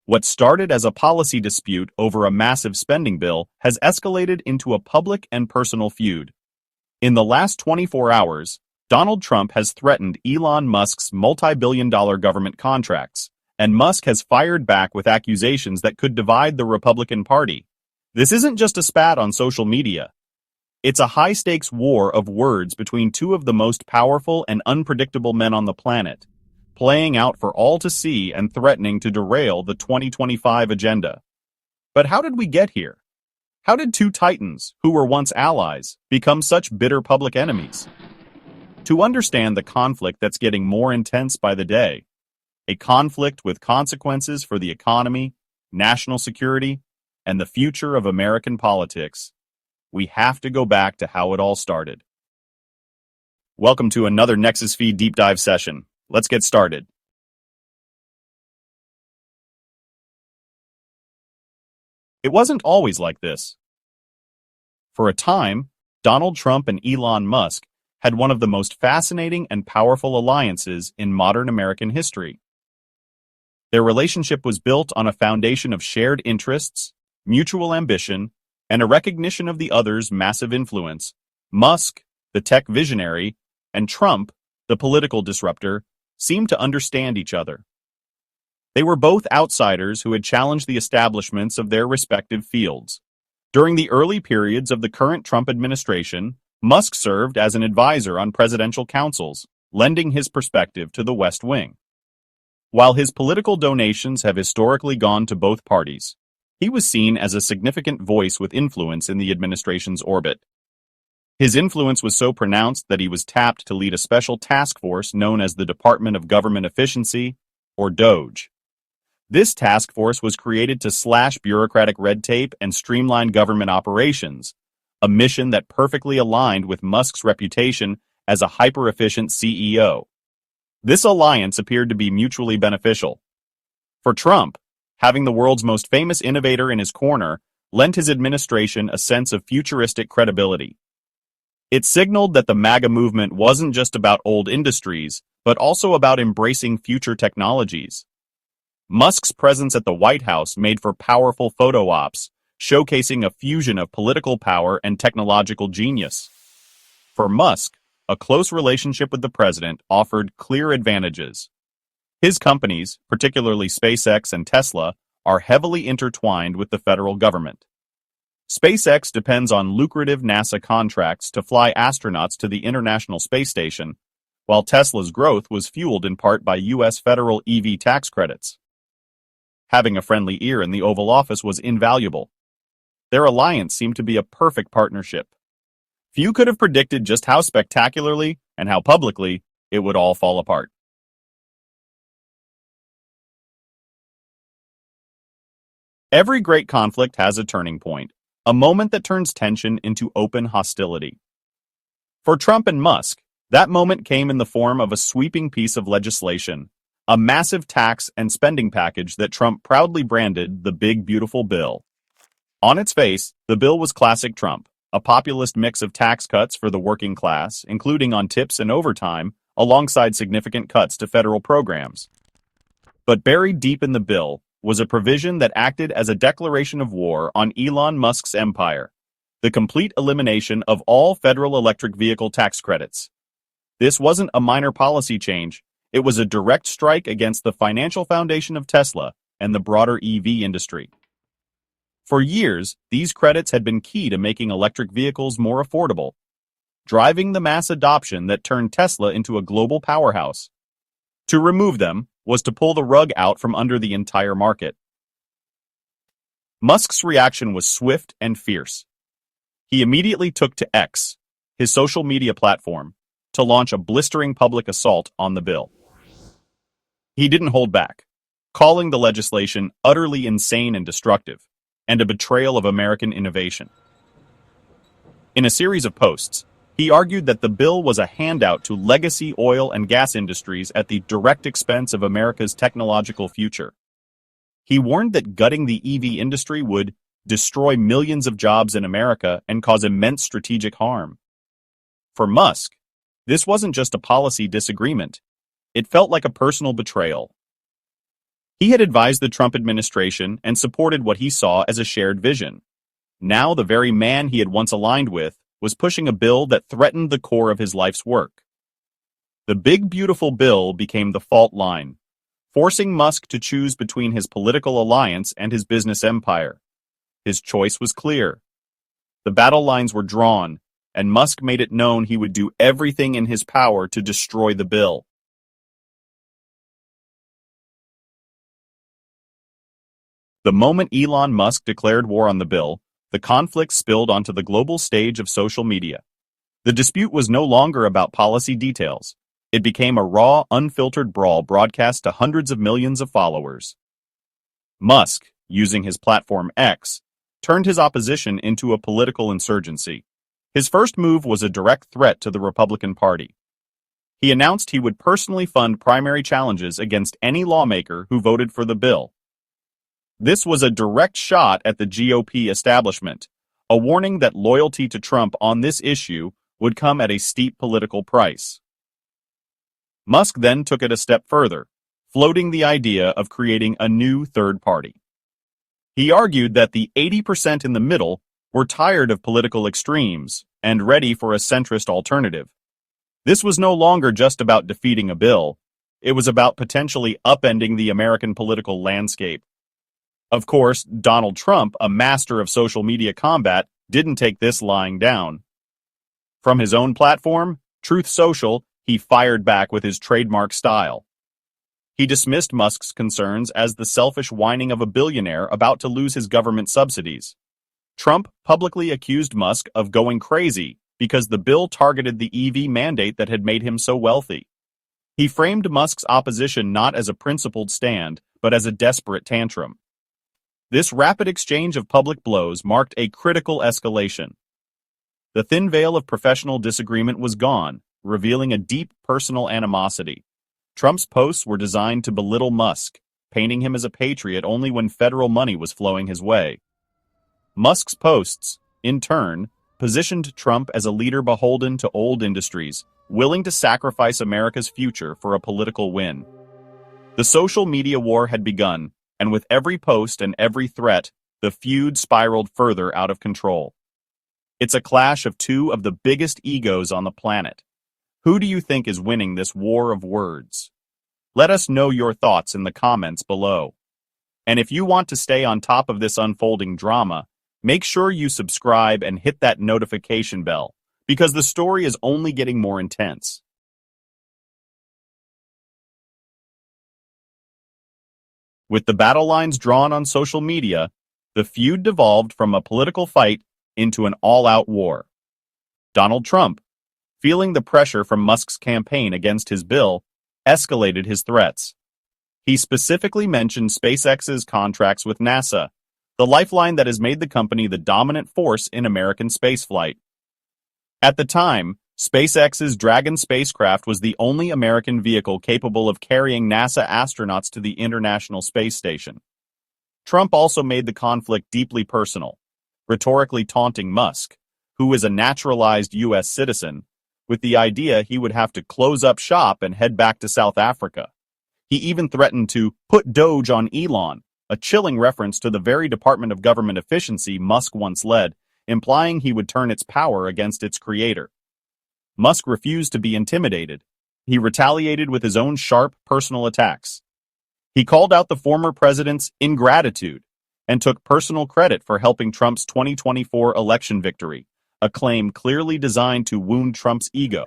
What started as a policy dispute over a massive spending bill has escalated into a public and personal feud. In the last 24 hours, Donald Trump has threatened Elon Musk's multi-billion-dollar government contracts, and Musk has fired back with accusations that could divide the Republican Party. This isn't just a spat on social media. It's a high-stakes war of words between two of the most powerful and unpredictable men on the planet, playing out for all to see and threatening to derail the 2025 agenda. But how did we get here? How did two titans, who were once allies, become such bitter public enemies? To understand the conflict that's getting more intense by the day, a conflict with consequences for the economy, national security, and the future of American politics, we have to go back to how it all started. Welcome to another Nexus-Feed deep dive session. Let's get started. It wasn't always like this. For a time, Donald Trump and Elon Musk had one of the most fascinating and powerful alliances in modern American history. Their relationship was built on a foundation of shared interests, mutual ambition, and a recognition of the other's massive influence. Musk, the tech visionary, and Trump, the political disruptor, seemed to understand each other. They were both outsiders who had challenged the establishments of their respective fields. During the early periods of the current Trump administration, Musk served as an advisor on presidential councils, lending his perspective to the West Wing. While his political donations have historically gone to both parties, he was seen as a significant voice with influence in the administration's orbit. His influence was so pronounced that he was tapped to lead a special task force known as the Department of Government Efficiency, or DOGE. This task force was created to slash bureaucratic red tape and streamline government operations, a mission that perfectly aligned with Musk's reputation as a hyper-efficient CEO. This alliance appeared to be mutually beneficial. For Trump, having the world's most famous innovator in his corner lent his administration a sense of futuristic credibility. It signaled that the MAGA movement wasn't just about old industries, but also about embracing future technologies. Musk's presence at the White House made for powerful photo ops, showcasing a fusion of political power and technological genius. For Musk, a close relationship with the president offered clear advantages. His companies, particularly SpaceX and Tesla, are heavily intertwined with the federal government. SpaceX depends on lucrative NASA contracts to fly astronauts to the International Space Station, while Tesla's growth was fueled in part by U.S. federal EV tax credits. Having a friendly ear in the Oval Office was invaluable. Their alliance seemed to be a perfect partnership. Few could have predicted just how spectacularly and how publicly it would all fall apart. Every great conflict has a turning point, a moment that turns tension into open hostility. For Trump and Musk, that moment came in the form of a sweeping piece of legislation, a massive tax and spending package that Trump proudly branded the Big Beautiful Bill. On its face, the bill was classic Trump, a populist mix of tax cuts for the working class, including on tips and overtime, alongside significant cuts to federal programs. But buried deep in the bill was a provision that acted as a declaration of war on Elon Musk's empire, the complete elimination of all federal electric vehicle tax credits. This wasn't a minor policy change, it was a direct strike against the financial foundation of Tesla and the broader EV industry. For years, these credits had been key to making electric vehicles more affordable, driving the mass adoption that turned Tesla into a global powerhouse. To remove them was to pull the rug out from under the entire market. Musk's reaction was swift and fierce. He immediately took to X, his social media platform, to launch a blistering public assault on the bill. He didn't hold back, calling the legislation utterly insane and destructive, and a betrayal of American innovation. In a series of posts, he argued that the bill was a handout to legacy oil and gas industries at the direct expense of America's technological future. He warned that gutting the EV industry would destroy millions of jobs in America and cause immense strategic harm. For Musk, this wasn't just a policy disagreement. It felt like a personal betrayal. He had advised the Trump administration and supported what he saw as a shared vision. Now the very man he had once aligned with was pushing a bill that threatened the core of his life's work. The big beautiful bill became the fault line, forcing Musk to choose between his political alliance and his business empire. His choice was clear. The battle lines were drawn, and Musk made it known he would do everything in his power to destroy the bill. The moment Elon Musk declared war on the bill, the conflict spilled onto the global stage of social media. The dispute was no longer about policy details. It became a raw, unfiltered brawl broadcast to hundreds of millions of followers. Musk, using his platform X, turned his opposition into a political insurgency. His first move was a direct threat to the Republican Party. He announced he would personally fund primary challenges against any lawmaker who voted for the bill. This was a direct shot at the GOP establishment, a warning that loyalty to Trump on this issue would come at a steep political price. Musk then took it a step further, floating the idea of creating a new third party. He argued that the 80% in the middle were tired of political extremes and ready for a centrist alternative. This was no longer just about defeating a bill, it was about potentially upending the American political landscape. Of course, Donald Trump, a master of social media combat, didn't take this lying down. From his own platform, Truth Social, he fired back with his trademark style. He dismissed Musk's concerns as the selfish whining of a billionaire about to lose his government subsidies. Trump publicly accused Musk of going crazy because the bill targeted the EV mandate that had made him so wealthy. He framed Musk's opposition not as a principled stand, but as a desperate tantrum. This rapid exchange of public blows marked a critical escalation. The thin veil of professional disagreement was gone, revealing a deep personal animosity. Trump's posts were designed to belittle Musk, painting him as a patriot only when federal money was flowing his way. Musk's posts, in turn, positioned Trump as a leader beholden to old industries, willing to sacrifice America's future for a political win. The social media war had begun, and with every post and every threat, the feud spiraled further out of control. It's a clash of two of the biggest egos on the planet. Who do you think is winning this war of words? Let us know your thoughts in the comments below. And if you want to stay on top of this unfolding drama, make sure you subscribe and hit that notification bell, because the story is only getting more intense. With the battle lines drawn on social media, the feud devolved from a political fight into an all-out war. Donald Trump, feeling the pressure from Musk's campaign against his bill, escalated his threats. He specifically mentioned SpaceX's contracts with NASA, the lifeline that has made the company the dominant force in American spaceflight. At the time, SpaceX's Dragon spacecraft was the only American vehicle capable of carrying NASA astronauts to the International Space Station. Trump also made the conflict deeply personal, rhetorically taunting Musk, who is a naturalized U.S. citizen, with the idea he would have to close up shop and head back to South Africa. He even threatened to put Doge on Elon, a chilling reference to the very Department of Government Efficiency Musk once led, implying he would turn its power against its creator. Musk refused to be intimidated. He retaliated with his own sharp personal attacks. He called out the former president's ingratitude and took personal credit for helping Trump's 2024 election victory, a claim clearly designed to wound Trump's ego.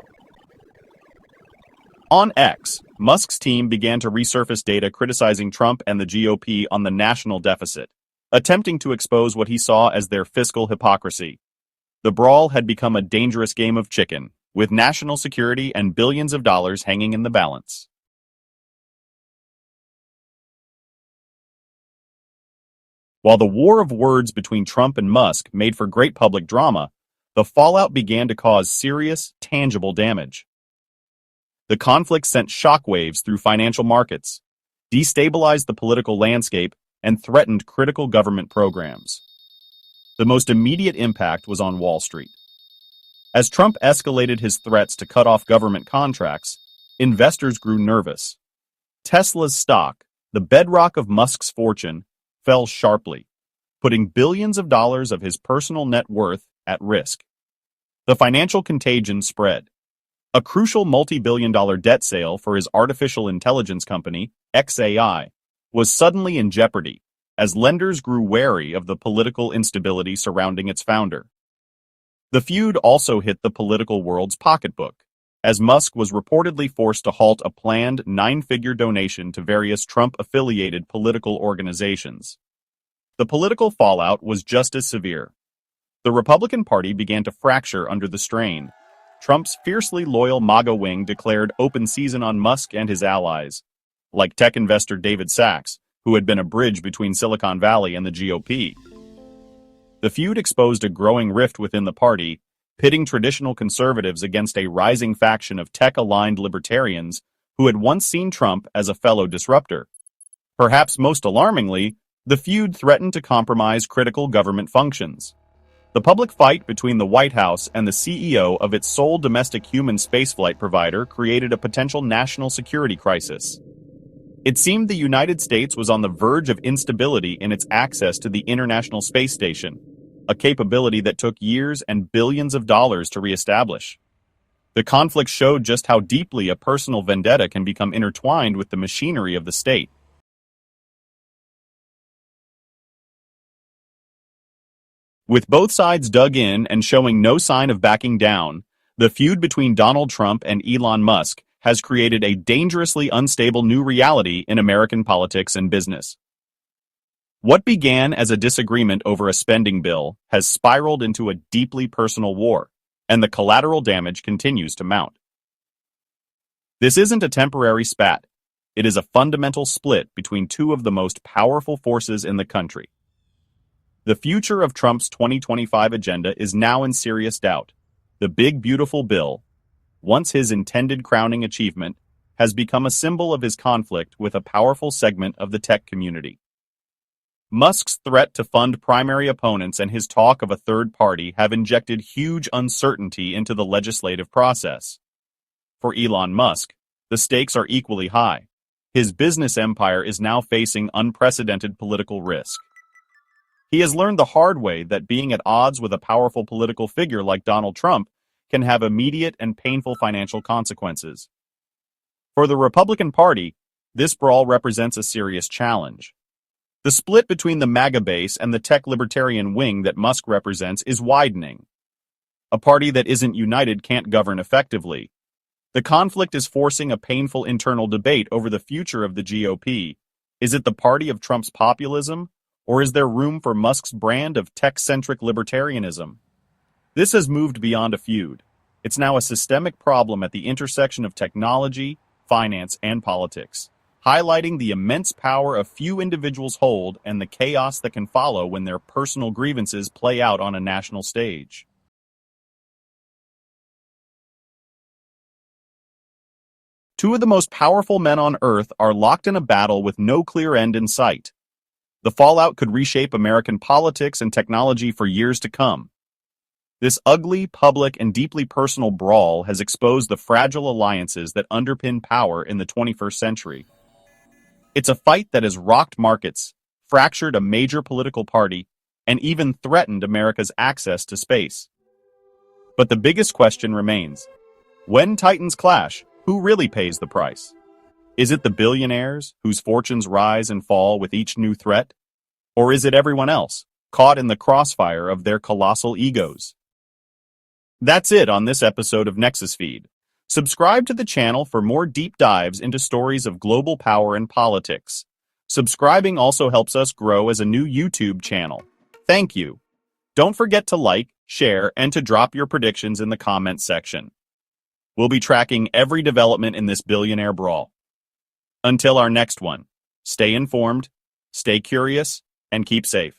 On X, Musk's team began to resurface data criticizing Trump and the GOP on the national deficit, attempting to expose what he saw as their fiscal hypocrisy. The brawl had become a dangerous game of chicken, with national security and billions of dollars hanging in the balance. While the war of words between Trump and Musk made for great public drama, the fallout began to cause serious, tangible damage. The conflict sent shockwaves through financial markets, destabilized the political landscape, and threatened critical government programs. The most immediate impact was on Wall Street. As Trump escalated his threats to cut off government contracts, investors grew nervous. Tesla's stock, the bedrock of Musk's fortune, fell sharply, putting billions of dollars of his personal net worth at risk. The financial contagion spread. A crucial multi-billion-dollar debt sale for his artificial intelligence company, XAI, was suddenly in jeopardy, as lenders grew wary of the political instability surrounding its founder. The feud also hit the political world's pocketbook, as Musk was reportedly forced to halt a planned nine-figure donation to various Trump-affiliated political organizations. The political fallout was just as severe. The Republican Party began to fracture under the strain. Trump's fiercely loyal MAGA wing declared open season on Musk and his allies, like tech investor David Sachs, who had been a bridge between Silicon Valley and the GOP. The feud exposed a growing rift within the party, pitting traditional conservatives against a rising faction of tech-aligned libertarians who had once seen Trump as a fellow disruptor. Perhaps most alarmingly, the feud threatened to compromise critical government functions. The public fight between the White House and the CEO of its sole domestic human spaceflight provider created a potential national security crisis. It seemed the United States was on the verge of instability in its access to the International Space Station, a capability that took years and billions of dollars to reestablish. The conflict showed just how deeply a personal vendetta can become intertwined with the machinery of the state. With both sides dug in and showing no sign of backing down, the feud between Donald Trump and Elon Musk has created a dangerously unstable new reality in American politics and business. What began as a disagreement over a spending bill has spiraled into a deeply personal war, and the collateral damage continues to mount. This isn't a temporary spat. It is a fundamental split between two of the most powerful forces in the country. The future of Trump's 2025 agenda is now in serious doubt. The big beautiful bill, once his intended crowning achievement, has become a symbol of his conflict with a powerful segment of the tech community. Musk's threat to fund primary opponents and his talk of a third party have injected huge uncertainty into the legislative process. For Elon Musk, the stakes are equally high. His business empire is now facing unprecedented political risk. He has learned the hard way that being at odds with a powerful political figure like Donald Trump can have immediate and painful financial consequences. For the Republican Party, this brawl represents a serious challenge. The split between the MAGA base and the tech libertarian wing that Musk represents is widening. A party that isn't united can't govern effectively. The conflict is forcing a painful internal debate over the future of the GOP. Is it the party of Trump's populism, or is there room for Musk's brand of tech-centric libertarianism? This has moved beyond a feud. It's now a systemic problem at the intersection of technology, finance, and politics, highlighting the immense power a few individuals hold and the chaos that can follow when their personal grievances play out on a national stage. Two of the most powerful men on Earth are locked in a battle with no clear end in sight. The fallout could reshape American politics and technology for years to come. This ugly, public, and deeply personal brawl has exposed the fragile alliances that underpin power in the 21st century. It's a fight that has rocked markets, fractured a major political party, and even threatened America's access to space. But the biggest question remains: when titans clash, who really pays the price? Is it the billionaires, whose fortunes rise and fall with each new threat? Or is it everyone else, caught in the crossfire of their colossal egos? That's it on this episode of Nexus-Feed. Subscribe to the channel for more deep dives into stories of global power and politics. Subscribing also helps us grow as a new YouTube channel. Thank you. Don't forget to like, share, and to drop your predictions in the comments section. We'll be tracking every development in this billionaire brawl. Until our next one, stay informed, stay curious, and keep safe.